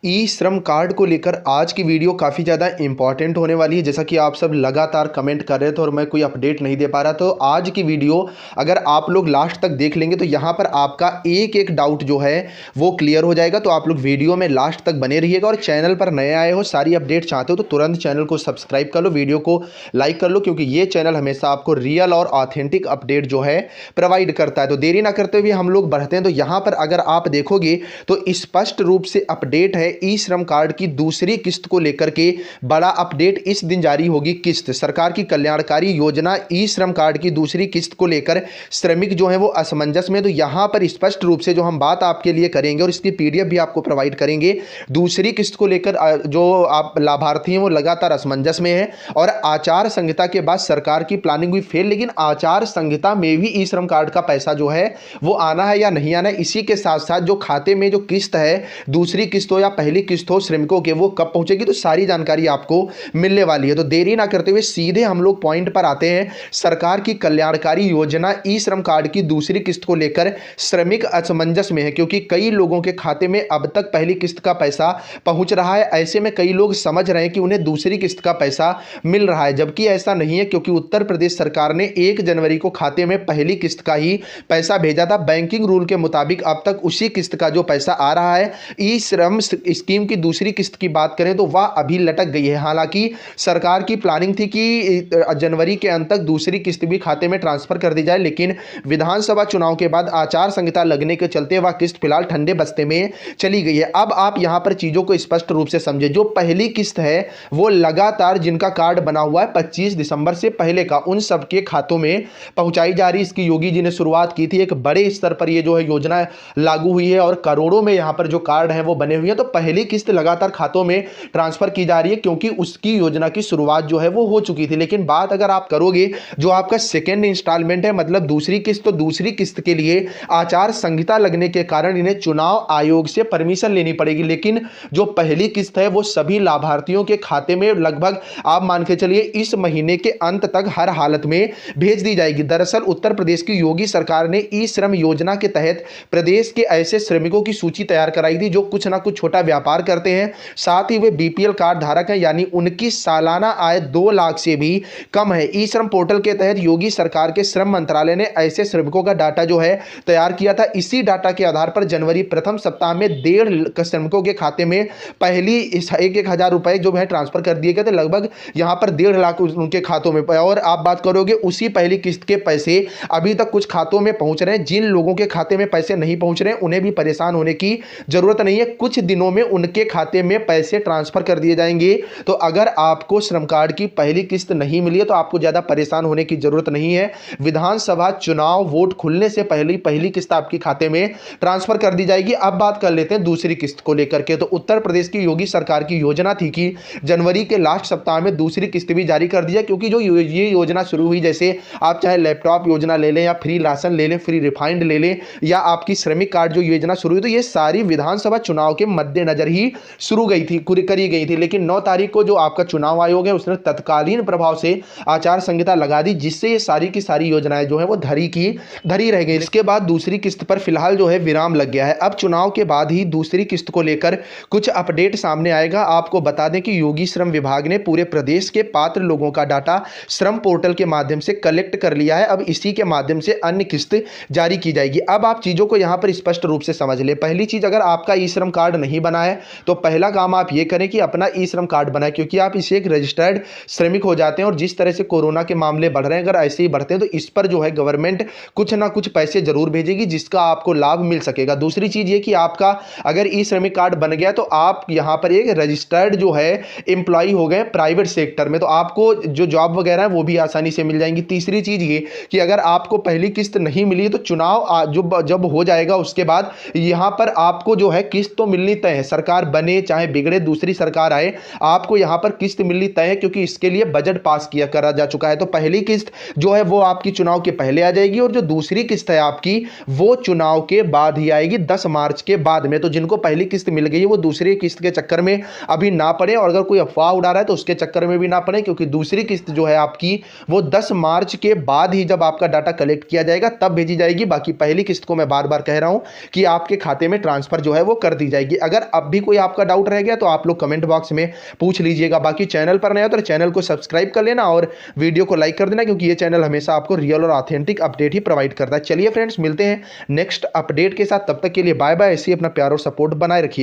ई श्रम कार्ड को लेकर आज की वीडियो काफ़ी ज़्यादा इंपॉर्टेंट होने वाली है। जैसा कि आप सब लगातार कमेंट कर रहे थे और मैं कोई अपडेट नहीं दे पा रहा, तो आज की वीडियो अगर आप लोग लास्ट तक देख लेंगे तो यहाँ पर आपका एक एक डाउट जो है वो क्लियर हो जाएगा। तो आप लोग वीडियो में लास्ट तक बने रहिएगा और चैनल पर नए आए हो, सारी अपडेट चाहते हो तो तुरंत चैनल को सब्सक्राइब कर लो, वीडियो को लाइक कर लो, क्योंकि ये चैनल हमेशा आपको रियल और ऑथेंटिक अपडेट जो है प्रोवाइड करता है। तो देरी ना करते हुए हम लोग बढ़ते हैं। तो यहाँ पर अगर आप देखोगे तो स्पष्ट रूप से अपडेट है ई श्रम कार्ड की दूसरी किस्त को लेकर के। बड़ा अपडेट इस दिन जारी होगी। किस्त सरकार की कल्याणकारी योजना ई श्रम कार्ड की दूसरी किस्त को लेकर श्रमिक जो है वो असमंजस में। तो यहां पर स्पष्ट रूप से जो हम बात आपके लिए करेंगे और इसकी पीडीएफ भी आपको प्रोवाइड करेंगे, दूसरी किस्त को लेकर जो आप लाभार्थी हैं वो लगातार असमंजस में है। और आचार संहिता के बाद सरकार की प्लानिंग हुई फेल, लेकिन आचार संहिता में भी ई श्रम कार्ड का पैसा जो है वो आना है या नहीं आना है। इसी के साथ साथ जो खाते में जो किस्त है, दूसरी किस्त हो या पहली किस्त हो श्रमिकों के, वो कब पहुंचेगी, तो सारी जानकारी आपको मिलने वाली है। तो देरी ना करते हुए सीधे हम लोग पॉइंट पर आते हैं। सरकार की कल्याणकारी योजना ई श्रम कार्ड की दूसरी किस्त को लेकर श्रमिक असमंजस में है, क्योंकि कई लोगों के खाते में अब तक पहली किस्त का पैसा पहुंच रहा है। ऐसे में कई लोग समझ रहे हैं कि उन्हें दूसरी किस्त का पैसा मिल रहा है, जबकि ऐसा नहीं है, क्योंकि उत्तर प्रदेश सरकार ने 1 जनवरी को खाते में पहली किस्त का ही पैसा भेजा था। बैंकिंग रूल के मुताबिक अब तक उसी किस्त का जो पैसा आ रहा है। ई श्रम स्कीम की दूसरी किस्त की बात करें तो वह अभी लटक गई है। हालांकि सरकार की प्लानिंग थी कि जनवरी के अंत तक दूसरी किस्त भी खाते में ट्रांसफर कर दी जाए, लेकिन विधानसभा चुनाव के बाद आचार संहिता लगने के चलते वह किस्त फिलहाल ठंडे बस्ते में चली गई है। अब आप यहां पर चीजों को स्पष्ट रूप से समझे। जो पहली किस्त है वो लगातार जिनका कार्ड बना हुआ है 25 दिसंबर से पहले का, उन सबके खातों में पहुंचाई जा रही। इसकी योगी जी ने शुरुआत की थी, एक बड़े स्तर पर यह जो है योजना लागू हुई है और करोड़ों में यहां पर जो कार्ड हैं वो बने हुए हैं। तो पहली किस्त लगातार खातों में ट्रांसफर की जा रही है, क्योंकि उसकी योजना की शुरुआत जो है वो हो चुकी थी। लेकिन बात अगर आप करोगे जो आपका सेकेंड इंस्टॉलमेंट है, मतलब दूसरी किस्त, तो दूसरी किस्त के लिए आचार संहिता लगने के कारण इन्हें चुनाव आयोग से परमिशन लेनी पड़ेगी। लेकिन जो पहली किस्त है वो सभी लाभार्थियों के खाते में लगभग आप मान के चलिए इस महीने के अंत तक हर हालत में भेज दी जाएगी। दरअसल उत्तर प्रदेश की योगी सरकार ने ई श्रम योजना के तहत प्रदेश के ऐसे श्रमिकों की सूची तैयार कराई थी जो कुछ ना कुछ छोटा व्यापार करते हैं, साथ ही वे बीपीएल कार्ड धारक हैं, यानी उनकी सालाना आय 2 लाख से भी कम है। ई श्रम पोर्टल के तहत योगी सरकार के श्रम मंत्रालय ने ऐसे श्रमिकों का डाटा जो है तैयार किया था। इसी डाटा के आधार पर जनवरी प्रथम सप्ताह में 1.5 श्रमिकों के खाते में पहली 1,000 रुपए जो है ट्रांसफर कर दिए गए थे। लगभग यहां पर 1.5 लाख उनके खातों में। और आप बात करोगे उसी पहली किस्त के पैसे अभी तक कुछ खातों में पहुंच रहे हैं। जिन लोगों के खाते में पैसे नहीं पहुंच रहे हैं उन्हें भी परेशान होने की जरूरत नहीं है, कुछ दिनों में उनके खाते में पैसे ट्रांसफर कर दिए जाएंगे। तो अगर आपको श्रम कार्ड की पहली किस्त नहीं मिली है तो आपको ज्यादा परेशान होने की जरूरत नहीं है। विधानसभा चुनाव वोट खुलने से पहले पहली किस्त आपके खाते में ट्रांसफर कर दी जाएगी। अब बात कर लेते हैं दूसरी किस्त को लेकर के। तो उत्तर प्रदेश की योगी सरकार की योजना थी कि जनवरी के लास्ट सप्ताह में दूसरी किस्त भी जारी कर दी जाए, क्योंकि जो ये योजना शुरू हुई, जैसे आप चाहे लैपटॉप योजना ले लें या फ्री राशन ले लें, फ्री रिफाइंड ले लें, या आपकी श्रमिक कार्ड जो योजना शुरू हुई, तो ये सारी विधानसभा चुनाव के मद्देनजर ही शुरू करी गई थी। लेकिन 9 तारीख को जो आपका चुनाव आयोग है उसने तत्कालीन प्रभाव से आचार संहिता लगा दी, जिससे ये सारी की सारी योजनाएं जो है वो धरी रह गई। इसके बाद दूसरी किस्त पर फिलहाल जो है विराम लग गया है। अब चुनाव के बाद ही दूसरी किस्त को लेकर कुछ अपडेट सामने आएगा। आपको बता दें कि योगी श्रम विभाग ने पूरे प्रदेश के पात्र लोगों का डाटा श्रम पोर्टल के माध्यम से कलेक्ट कर लिया है। अब इसी के माध्यम से अन्य किस्त जारी की जाएगी। अब आप चीजों को यहां पर स्पष्ट रूप से समझ ले। पहली चीज, अगर आपका ई श्रम कार्ड नहीं बना है तो पहला काम आप ये करें कि अपना ई श्रम कार्ड बनाएं, क्योंकि आप इसे एक रजिस्टर्ड श्रमिक हो जाते हैं। और जिस तरह से कोरोना के मामले बढ़ रहे हैं, अगर ऐसे ही बढ़ते हैं तो इस पर जो है गवर्नमेंट कुछ ना कुछ पैसे जरूर भेजेगी, जिसका आपको लाभ मिल सकेगा। दूसरी चीज ये कि आपका अगर ई श्रमिक कार्ड बन गया तो आप यहां पर एक रजिस्टर्ड जो है एम्प्लॉय हो गए प्राइवेट सेक्टर में, तो आपको जो जॉब वगैरह है वो भी आसानी से मिल जाएंगी। तीसरी चीज ये कि अगर आपको पहली किस्त नहीं मिली तो चुनाव जब हो जाएगा उसके बाद यहां पर आपको जो है किस्त तो मिलनी तय है। सरकार बने चाहे बिगड़े, दूसरी सरकार आए, आपको यहां पर किस्त मिलनी तय है, क्योंकि इसके लिए बजट पास करा जा चुका है। तो पहली किस्त जो है वो आपकी चुनाव के पहले आ जाएगी, और जो दूसरी किस्त है आपकी वो चुनाव के बाद ही आएगी, 10 मार्च के बाद में। तो जिनको पहली किस्त मिल गई है वो दूसरी किस्त के चक्कर में अभी ना पड़े, और अगर कोई अफवाह उड़ा रहा है तो उसके चक्कर में भी ना पड़े, क्योंकि दूसरी किस्त जो है आपकी वो 10 मार्च के बाद ही, जब आपका डाटा कलेक्ट किया जाएगा तब भेजी जाएगी। बाकी पहली किस्त को मैं बार बार कह रहा हूं कि आपके खाते में ट्रांसफर जो है वो कर दी जाएगी। अगर अब भी कोई आपका डाउट रह गया तो आप लोग कमेंट बॉक्स में पूछ लीजिएगा। बाकी चैनल पर नया हो तो चैनल को सब्सक्राइब कर लेना और वीडियो को लाइक कर देना, क्योंकि ये चैनल हमेशा आपको रियल और ऑथेंटिक अपडेट ही प्रोवाइड करता है। चलिए फ्रेंड्स, मिलते हैं नेक्स्ट अपडेट के साथ, तब तक के लिए बाय बाय। ऐसे ही अपना प्यार और सपोर्ट बनाए रखिएगा।